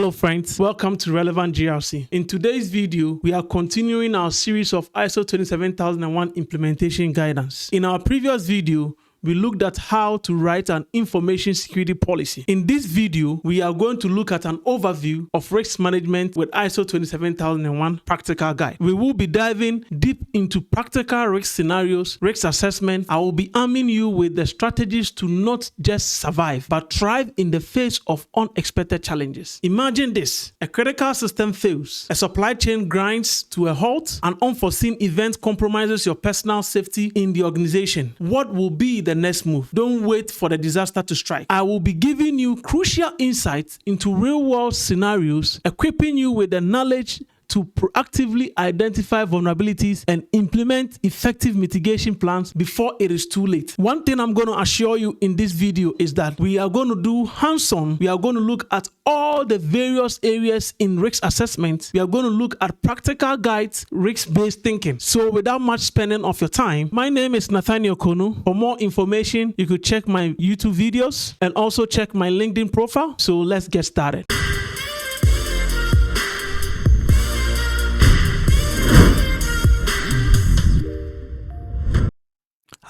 Hello friends, welcome to Relevant GRC. In today's video, we are continuing our series of ISO 27001 implementation guidance. In our previous video, we looked at how to write an information security policy. In this video, we are going to look at an overview of risk management with ISO 27001 practical guide. We will be diving deep into practical risk scenarios, risk assessment. I will be arming you with the strategies to not just survive, but thrive in the face of unexpected challenges. Imagine this: a critical system fails, a supply chain grinds to a halt, an unforeseen event compromises your personal safety in the organization. What will be the next move? Don't wait for the disaster to strike. I will be giving you crucial insights into real-world scenarios, equipping you with the knowledge to proactively identify vulnerabilities and implement effective mitigation plans before it is too late. One thing I'm going to assure you in this video is that we are going to do hands-on. We are going to look at all the various areas in risk assessment. We are going to look at practical guides, risk-based thinking. So without much spending of your time, my name is Nathaniel Konu. For more information, you could check my YouTube videos and also check my LinkedIn profile. So let's get started.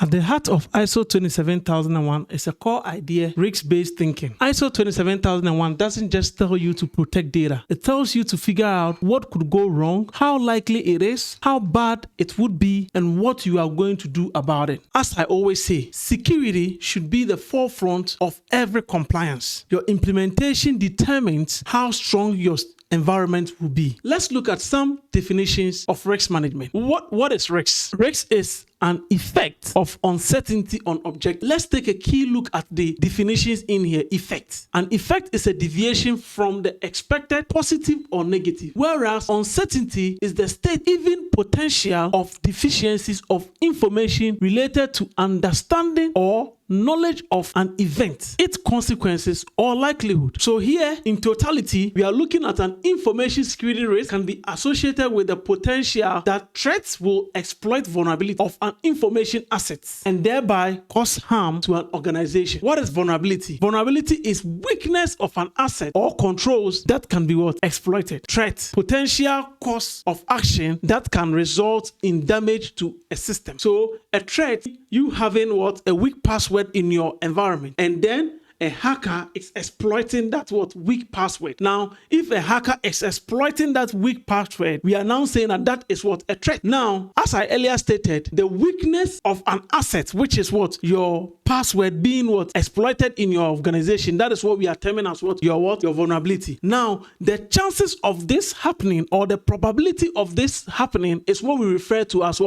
At the heart of ISO 27001 is a core idea, risk-based thinking. ISO 27001 doesn't just tell you to protect data. It tells you to figure out what could go wrong, how likely it is, how bad it would be, and what you are going to do about it. As I always say, security should be the forefront of every compliance. Your implementation determines how strong your environment will be. Let's look at some definitions of risk management. What is risk? Risk is an effect of uncertainty on object. Let's take a key look at the definitions in here. Effect. An effect is a deviation from the expected, positive or negative, whereas uncertainty is the state, even potential, of deficiencies of information related to understanding or knowledge of an event, its consequences or likelihood. So here, in totality, we are looking at an information security risk can be associated with the potential that threats will exploit vulnerability of an information assets and thereby cause harm to an organization. What is vulnerability? Vulnerability is weakness of an asset or controls that can be exploited. Threat, potential cause of action that can result in damage to a system. So a threat, you having a weak password in your environment, and then a hacker is exploiting that weak password. Now, if a hacker is exploiting that weak password, we are now saying that is a threat. Now, as I earlier stated, the weakness of an asset, which is your password being exploited in your organization, that is what we are terming as your vulnerability. Now, the chances of this happening or the probability of this happening is what we refer to as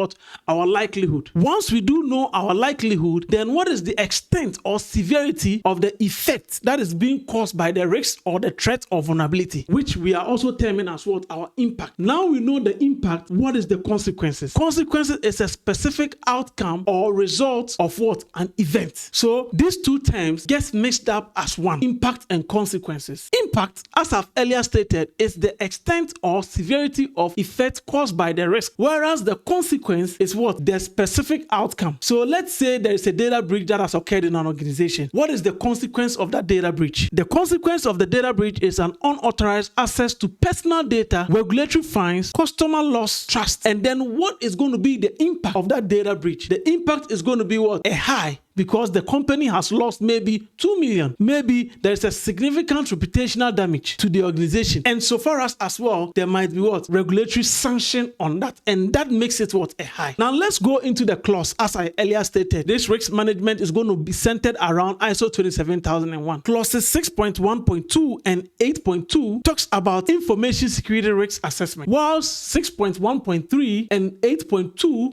our likelihood. Once we do know our likelihood, then what is the extent or severity of the effect that is being caused by the risk or the threat or vulnerability, which we are also terming as our impact. Now we know the impact. What is the consequences? Consequences is a specific outcome or result of an event. So these two terms get mixed up as one: impact and consequences. Impact, as I've earlier stated, is the extent or severity of effect caused by the risk, whereas the consequence is the specific outcome. So let's say there is a data breach that has occurred in an organization. What is the consequence of that data breach? The consequence of the data breach is an unauthorized access to personal data, regulatory fines, customer loss, trust. And then what is going to be the impact of that data breach? The impact is going to be a high, because the company has lost maybe 2 million. Maybe there's a significant reputational damage to the organization. And so far as well, there might be regulatory sanction on that. And that makes it a high. Now let's go into the clause. As I earlier stated, this risk management is going to be centered around ISO 27001. Clauses 6.1.2 and 8.2 talks about information security risk assessment, whilst 6.1.3 and 8.3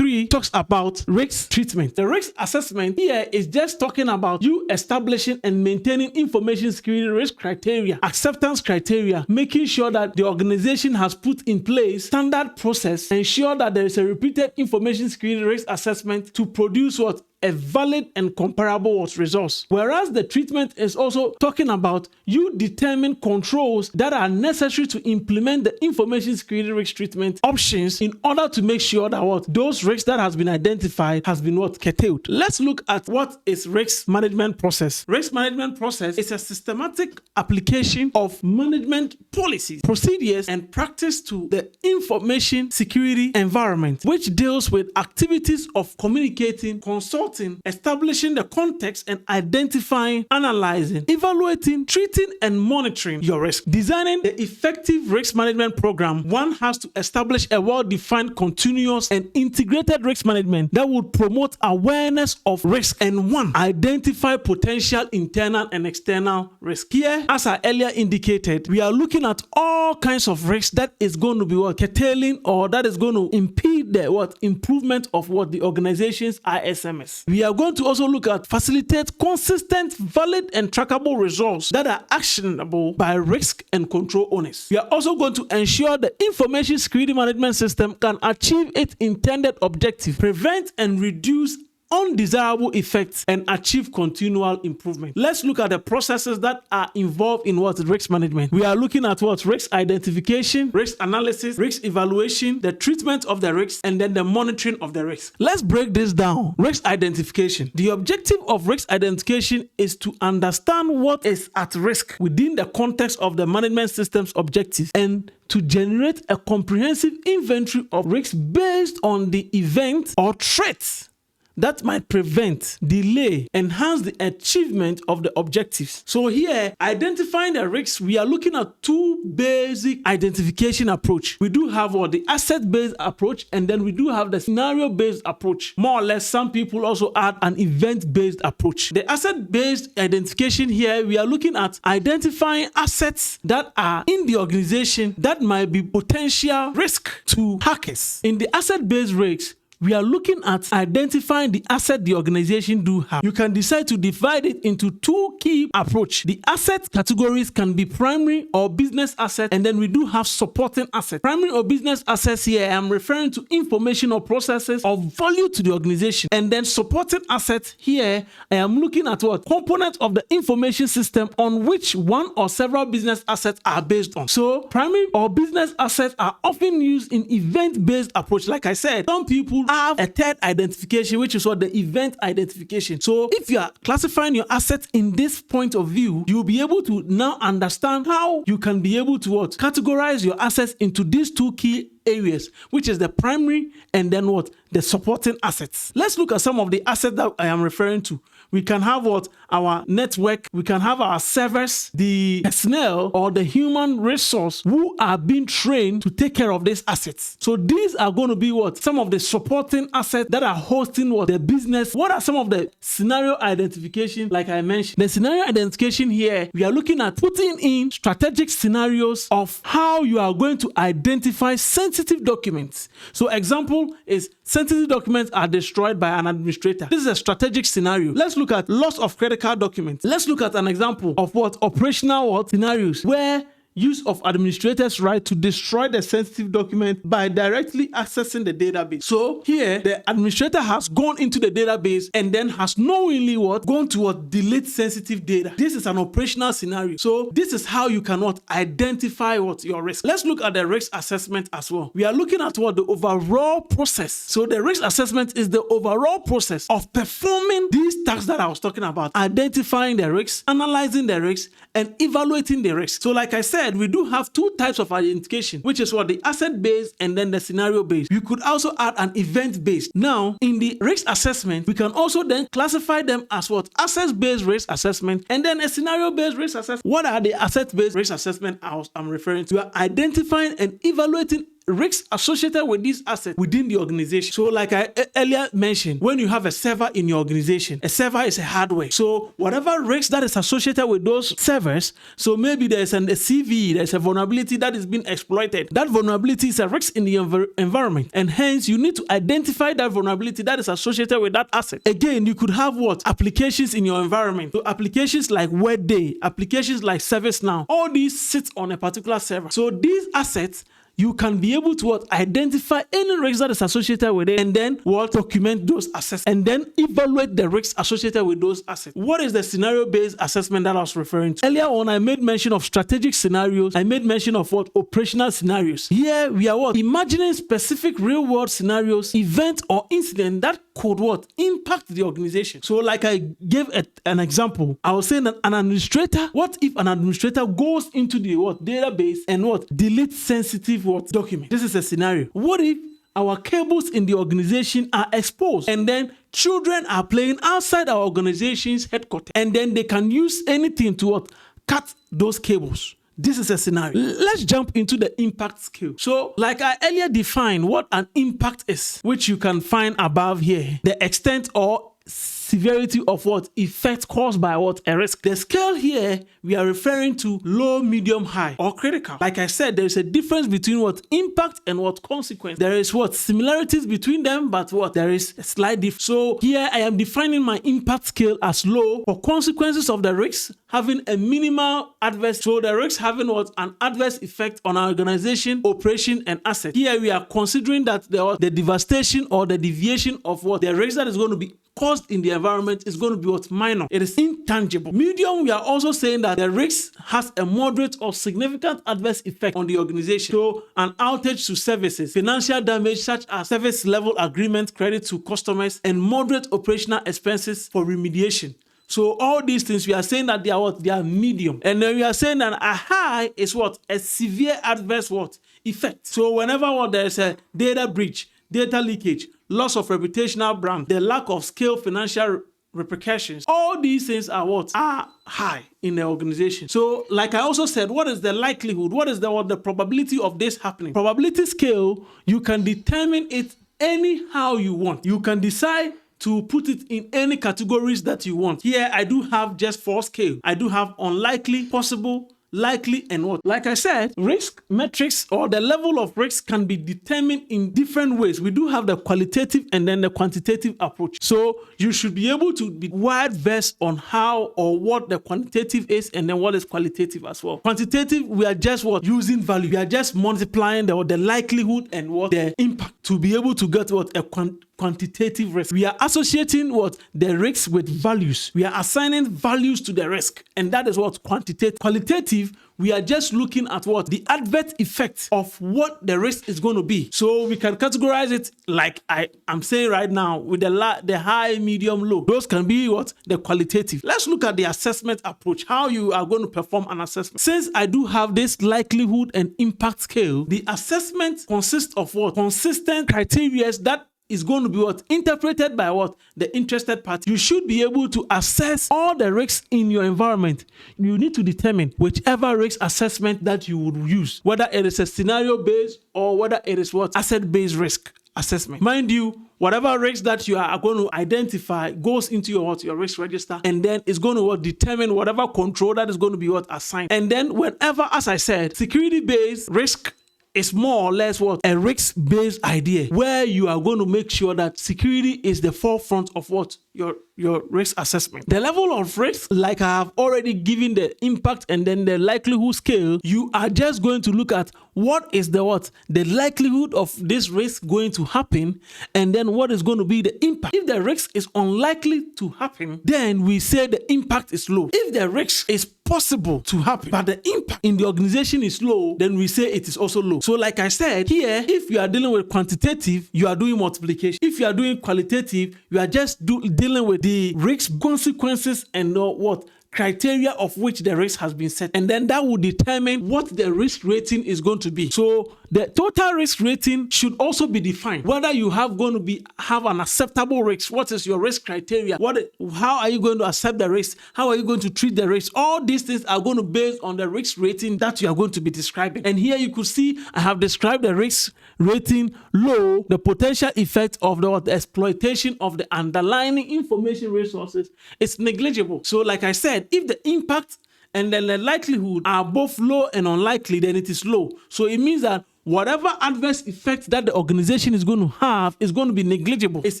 talks about risk treatment. The risk assessment here is just talking about you establishing and maintaining information security risk criteria, acceptance criteria, making sure that the organization has put in place standard process, ensure that there is a repeated information security risk assessment to produce a valid and comparable resource. Whereas the treatment is also talking about you determine controls that are necessary to implement the information security risk treatment options in order to make sure that those risks that has been identified has been curtailed. Let's look at what is risk management process. Risk management process is a systematic application of management policies, procedures, and practice to the information security environment, which deals with activities of communicating, consulting, establishing the context, and identifying, analyzing, evaluating, treating, and monitoring your risk. Designing the effective risk management program, one has to establish a well-defined, continuous, and integrated risk management that would promote awareness of risk and identify potential internal and external risk. Here, as I earlier indicated, we are looking at all kinds of risks that is going to be curtailing or that is going to impede the improvement of the organization's ISMS. We are going to also look at facilitate consistent, valid, and trackable results that are actionable by risk and control owners. We are also going to ensure the information security management system can achieve its intended objective, prevent and reduce undesirable effects, and achieve continual improvement. Let's look at the processes that are involved in risk management. We are looking at risk identification, risk analysis, risk evaluation, the treatment of the risks, and then the monitoring of the risks. Let's break this down. Risk identification. The objective of risk identification is to understand what is at risk within the context of the management system's objectives and to generate a comprehensive inventory of risks based on the event or threats that might prevent, delay, enhance the achievement of the objectives. So here, identifying the risks, we are looking at two basic identification approach. We do have the asset-based approach, and then we do have the scenario-based approach. More or less, some people also add an event-based approach. The asset-based identification here, we are looking at identifying assets that are in the organization that might be potential risk to hackers. In the asset-based risks, we are looking at identifying the asset the organization do have. You can decide to divide it into two key approach. The asset categories can be primary or business asset, and then we do have supporting assets. Primary or business assets here, I'm referring to information or processes of value to the organization. And then supporting assets here, I am looking at components of the information system on which one or several business assets are based on. So primary or business assets are often used in event-based approach. Like I said, some people have a third identification, which is the event identification. So if you are classifying your assets in this point of view, you'll be able to now understand how you can be able to categorize your assets into these two key areas, which is the primary and then the supporting assets. Let's look at some of the assets that I am referring to. We can have our network, we can have our servers, the personnel or the human resource who are being trained to take care of these assets. So these are going to be some of the supporting assets that are hosting the business. What are some of the scenario identification? Like I mentioned, the scenario identification here, we are looking at putting in strategic scenarios of how you are going to identify sensitive documents. So example is sensitive documents are destroyed by an administrator. This is a strategic scenario. Let's look at loss of credit card documents. Let's look at an example of operational scenarios where use of administrators' right to destroy the sensitive document by directly accessing the database. So here, the administrator has gone into the database and then has knowingly gone to delete sensitive data. This is an operational scenario. So this is how you can identify your risk. Let's look at the risk assessment as well. We are looking at the overall process. So the risk assessment is the overall process of performing these tasks that I was talking about, identifying the risks, analyzing the risks, and evaluating the risks. So like I said, we do have two types of identification, which is the asset-based and then the scenario-based. You could also add an event-based. Now, in the risk assessment, we can also then classify them as asset-based risk assessment and then a scenario-based risk assessment. What are the asset-based risk assessment I'm referring to? You are identifying and evaluating risks associated with these assets within the organization. So like I earlier mentioned, when you have a server in your organization, a server is a hardware. So whatever risk that is associated with those servers, so maybe there's a CV, there's a vulnerability that is being exploited. That vulnerability is a risk in the environment, and hence you need to identify that vulnerability that is associated with that asset. Again, you could have applications in your environment. So applications like Workday, applications like ServiceNow, all these sit on a particular server. So these assets, you can be able to what? Identify any risk that is associated with it, and then what? Document those assets, and then evaluate the risks associated with those assets. What is the scenario-based assessment that I was referring to? Earlier on, I made mention of strategic scenarios. I made mention of what? Operational scenarios. Here we are what? Imagining specific real-world scenarios, event or incident that could what? Impact the organization. So like I gave an example, I was saying that an administrator, what if an administrator goes into the what? Database and what? Delete sensitive what? Document. This is a scenario. What if our cables in the organization are exposed, and then children are playing outside our organization's headquarters, and then they can use anything to what? Cut those cables. This is a scenario. Let's jump into the impact scale. So, like I earlier defined what an impact is, which you can find above here, the extent or severity of what? Effect caused by what? A risk. The scale here, we are referring to low, medium, high, or critical. Like I said, there is a difference between what? Impact and what? Consequence. There is what? Similarities between them, but what? There is a slight difference. So here I am defining my impact scale as low for consequences of the risks having a minimal adverse. So the risks having what? An adverse effect on our organization, operation, and asset. Here we are considering that the devastation or the deviation of what? The risk that is going to be caused in the environment is going to be what? Minor. It is intangible. Medium, we are also saying that the risk has a moderate or significant adverse effect on the organization. So an outage to services, financial damage such as service level agreement credit to customers, and moderate operational expenses for remediation. So all these things, we are saying that they are what? They are medium. And then we are saying that a high is what? A severe adverse what? Effect. So whenever what? There is a data breach, data leakage, loss of reputational brand, the lack of scale, financial repercussions, all these things are what? Are high in the organization. So like I also said, what is the likelihood? What is the probability of this happening? Probability scale, you can determine it anyhow you want. You can decide to put it in any categories that you want. Here I do have just 4 scale. I do have unlikely, possible, likely, and what? Like I said, risk metrics or the level of risk can be determined in different ways. We do have the qualitative and then the quantitative approach. So you should be able to be wide versed on how or what the quantitative is and then what is qualitative as well. Quantitative, we are just what? Using value. We are just multiplying the likelihood and what? The impact to be able to get what? A quantitative risk. We are associating what? The risks with values. We are assigning values to the risk, and that is what? Quantitative. Qualitative, we are just looking at what? The adverse effect of what the risk is going to be. So we can categorize it like I'm saying right now with the high, medium, low. Those can be what? The qualitative. Let's look at the assessment approach, how you are going to perform an assessment. Since I do have this likelihood and impact scale, the assessment consists of what? Consistent criteria that is going to be what? Interpreted by what? The interested party. You should be able to assess all the risks in your environment. You need to determine whichever risk assessment that you would use, whether it is a scenario-based or whether it is what? Asset-based risk assessment. Mind you, whatever risk that you are going to identify goes into your what? Your risk register, and then it's going to what? Determine whatever control that is going to be what? Assigned. And then whenever, as I said, security-based risk is more or less what? A risk-based idea where you are going to make sure that security is the forefront of what? Your risk assessment. The level of risk, like I have already given the impact and then the likelihood scale, you are just going to look at what is the what? The likelihood of this risk going to happen, and then what is going to be the impact. If the risk is unlikely to happen, then we say the impact is low. If the risk is possible to happen, but the impact in the organization is low, then we say it is also low. So like I said, here, if you are dealing with quantitative, you are doing multiplication. If you are doing qualitative, you are just dealing with the risk consequences and what? Criteria of which the risk has been set, and then that will determine what the risk rating is going to be. So the total risk rating should also be defined. Whether you have an acceptable risk, what is your risk criteria? How are you going to accept the risk? How are you going to treat the risk? All these things are going to be based on the risk rating that you are going to be describing. And here you could see I have described the risk rating low, the potential effect of the exploitation of the underlying information resources is negligible. So like I said, if the impact and then the likelihood are both low and unlikely, then it is low. So it means that whatever adverse effect that the organization is going to have is going to be negligible. It's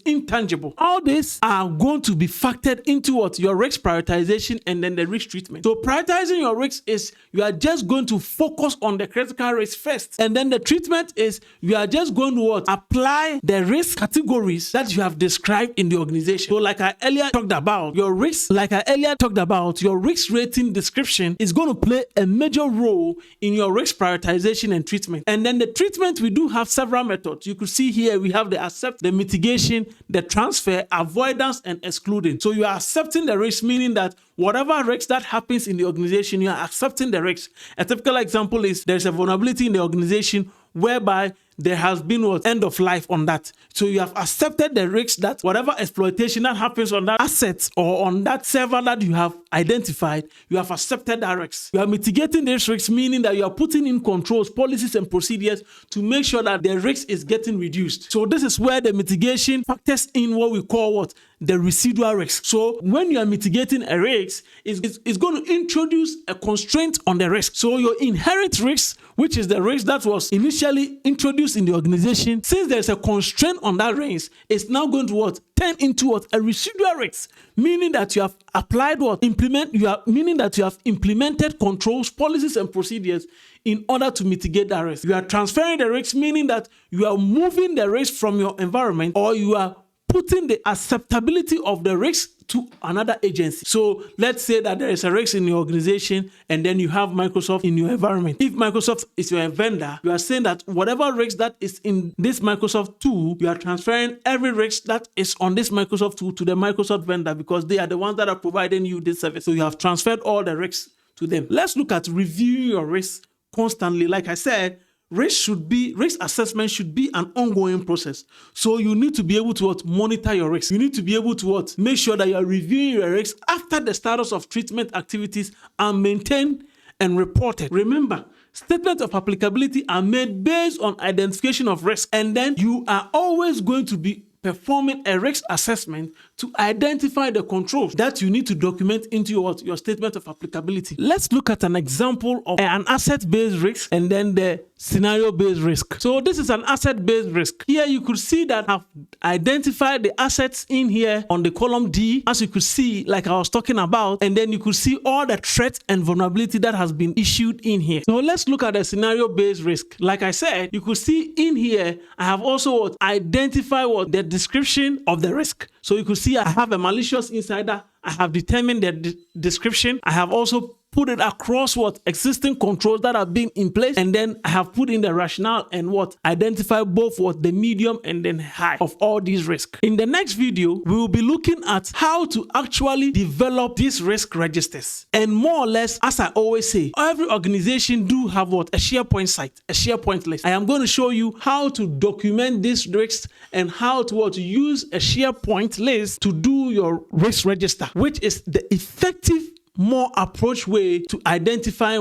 intangible. All these are going to be factored into what? Your risk prioritization and then the risk treatment. So prioritizing your risks is you are just going to focus on the critical risk first. And then the treatment is you are just going to what? Apply the risk categories that you have described in the organization. So like I earlier talked about, your risk rating description is going to play a major role in your risk prioritization and treatment. And then the treatment, we do have several methods. You could see here we have the accept, the mitigation, the transfer, avoidance, and excluding. So you are accepting the risk, meaning that whatever risk that happens in the organization, you are accepting the risk. A typical example is there's a vulnerability in the organization whereby there has been what? End of life on that. So you have accepted the risk that whatever exploitation that happens on that asset or on that server that you have identified, you have accepted that risk. You are mitigating this risk, meaning that you are putting in controls, policies, and procedures to make sure that the risk is getting reduced. So this is where the mitigation factors in what we call what? The residual risk. So when you are mitigating a risk, it's going to introduce a constraint on the risk. So your inherent risk, which is the risk that was initially introduced in the organization, since there's a constraint on that risk, it's now going to what? Turn into what? A residual risk, meaning that you have applied what? Meaning that you have implemented controls, policies, and procedures in order to mitigate that risk. You are transferring the risk, meaning that you are moving the risk from your environment, or you are putting the acceptability of the risk to another agency. So let's say that there is a risk in your organization and then you have Microsoft in your environment. If Microsoft is your vendor, you are saying that whatever risk that is in this Microsoft tool, you are transferring every risk that is on this Microsoft tool to the Microsoft vendor because they are the ones that are providing you this service. So you have transferred all the risks to them. Let's look at reviewing your risks constantly. Like I said, risk assessment should be an ongoing process. So you need to be able to monitor your risk. You need to be able to make sure that you are reviewing your risks after the status of treatment activities are maintained and reported. Remember, statements of applicability are made based on identification of risk, and then you are always going to be performing a risk assessment to identify the controls that you need to document into your statement of applicability. Let's look at an example of an asset-based risk and then the scenario-based risk. So this is an asset-based risk. Here you could see that I've identified the assets in here on the column D, as you could see, like I was talking about, and then you could see all the threats and vulnerability that has been issued in here. So let's look at the scenario-based risk. Like I said, you could see in here, I have also identified the description of the risk. So you could see I have a malicious insider. I have determined the description. I have also put it across existing controls that have been in place, and then I have put in the rationale and identify both the medium and then high of all these risks. In the next video, we will be looking at how to actually develop these risk registers. And more or less, as I always say, every organization do have a SharePoint site, a SharePoint list. I am going to show you how to document these risks and how to use a SharePoint list to do your risk register, which is the effective, more approach way to identify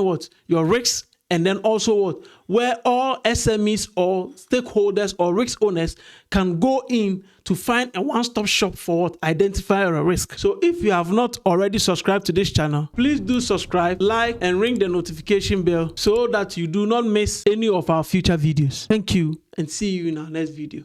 your risks, and then also where all SMEs or stakeholders or risk owners can go in to find a one-stop shop for identify a risk. So if you have not already subscribed to this channel, please do subscribe, like, and ring the notification bell so that you do not miss any of our future videos. Thank you, and see you in our next video.